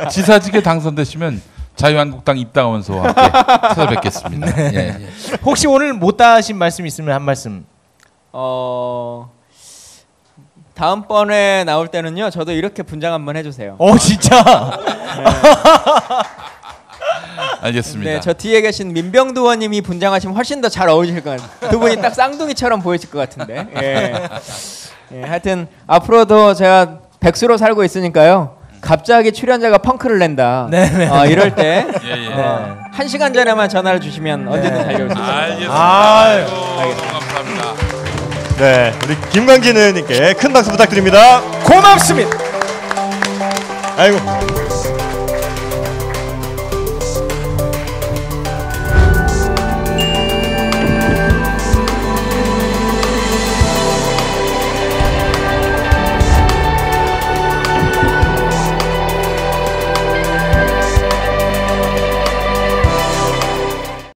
지사직에 당선되시면 자유한국당 입당원소와 함께 찾아뵙겠습니다. 네. 예. 혹시 오늘 못하신 말씀 있으면 한 말씀. 다음번에 나올 때는요. 저도 이렇게 분장 한번 해주세요. 진짜? 네. 알겠습니다. 네, 저 뒤에 계신 민병두 의원님이 분장하시면 훨씬 더 잘 어울리실 것 같아요. 두 분이 딱 쌍둥이처럼 보이실 것 같은데. 하여튼 앞으로도 제가 백수로 살고 있으니까요. 갑자기 출연자가 펑크를 낸다. 이럴 때 1시간 전에만 전화를 주시면 언제든 달려올 수 있습니다. 알겠습니다. 감사합니다. 네, 우리 김광진 의원님께 큰 박수 부탁드립니다. 고맙습니다. 아이고.